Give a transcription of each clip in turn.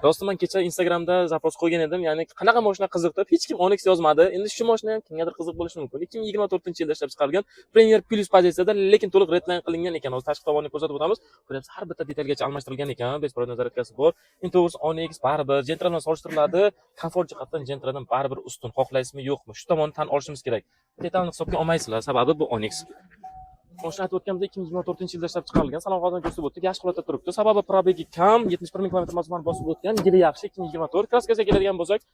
Rostdan men kecha Instagramda zaпрос qo'ygan edim, ya'ni qanaqa mashina qiziq deb, hech kim Onyx yozmadi. Endi shu mashina ham kimgadir qiziq bo'lishi mumkin. 2024-yilda ishlab chiqarilgan Premier Plus pozitsiyada, lekin to'liq redline qilingan ekan. Hozir tashqi tomonini ko'rsatib o'tamiz. Ko'ryapsiz, har bitta detalgacha almashtirilgan ekan. Besprovod zaryadkasi bor. Endi to'g'risi Onyx baribir Gentra bilan solishtiriladi. Komfort jihatdan Gentradan baribir ustun. Xohlaysizmi, yo'qmi? Shu tomonni tan olishimiz kerak. Detalni hisobga olmaysizlar, sababi bu Onyx. Mashina aytib o'tganimda 2024-yilda ishlab chiqarilgan. Salon hozir ko'rsatib o'tdik. Yaxshi holatda turibdi. Sababi probegi kam, 71 ming km mazmunni bosib o'tgan. Yili yaxshi 2024. Kraskasiga keladigan bo'lsak,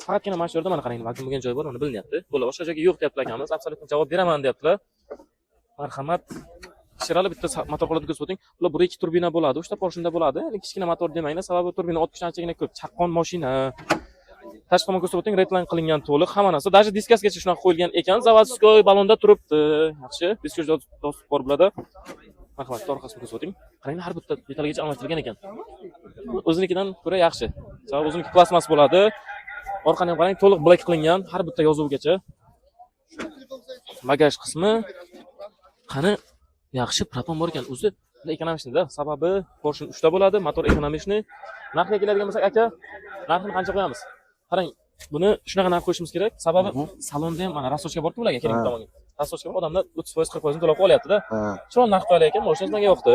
faqatgina mana shu yerda mana qarang, vaqt bo'lgan joy bor, mana bilinyapti. Bo'la boshqa joyga yo'q deyaptilar akamiz. Absolyutni javob beraman deyaptilar. Marhamat. Shirali bitta motor holatini ko'rsatib o'ting. Bular 1-2 turbina bo'ladi, 3 ta porshinda bo'ladi. Ya'ni kichkina motor demanglar, sababi turbina 60 anchagina ko'p. Chaqqon mashina. Tashqi tomon ko'rsatib o'ting, redline qilingan to'liq hamma narsa. Даже diskasigacha shunaqa qo'yilgan ekan. Zavodskoy balonda turibdi. Yaxshi. Diskaga dostуп bor bo'ladi. Marhamat, orqasini ko'rsatib o'ting. Qarang, har bitta detalgacha almashtirilgan ekan. O'zinikidan ko'ra yaxshi. Sababi o'ziniki plasmas bo'ladi. Orqani ham qarang, to'liq black qilingan, har bitta yozuvgacha. Bagaj qismi qani yaxshi propan bor ekan. O'zi ekonomishda, sababi Porsche 3 ta bo'ladi, motor ekonomishni. Narxiga keladigan bo'lsak, aka, narxini qancha qo'yamiz? Qarang, buni shunaqa narx qo'yishimiz kerak. Sababi salonda ham mana rasochka bor-ku ularga, keling tomonga. Rasochka bor, odamlar 30%, 40% to'lab qo'yapti-da. Shu narx qo'ylar ekan, Porsche menga yo'qdi.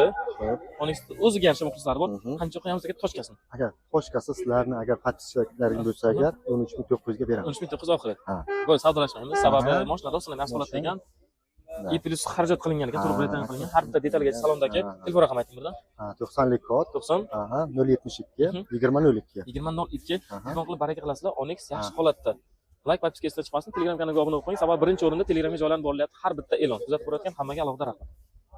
Onyx o'ziga yarasha muxlislari bor. Qancha qo'yamiz aka toshkasini? Aka, toshkasi sizlarni agar подписчиklaring bo'lsa agar 13900 ga beraman. 13900 oxiri. Bo'ldi, savdolashamiz. Sababi mashina rostdan yaxshi holatda ekan. I plus xarajat qilingan ekan, to'liq redline qilingan. Har bitta detalgacha salondagi. Telefon raqami ayting birdan. 90lik kod. 90 072 2002. 2002. Telefon qilib baraka qilasizlar. Onyx yaxshi holatda. Like, podpiska esda chiqmasin. Telegram kanaliga obuna bo'lib qo'ying. Sababi birinchi o'rinda Telegramga joylanib borilyapti har bitta e'lon. Kuzatib ko'rayotgan hammaga alohida rahmat.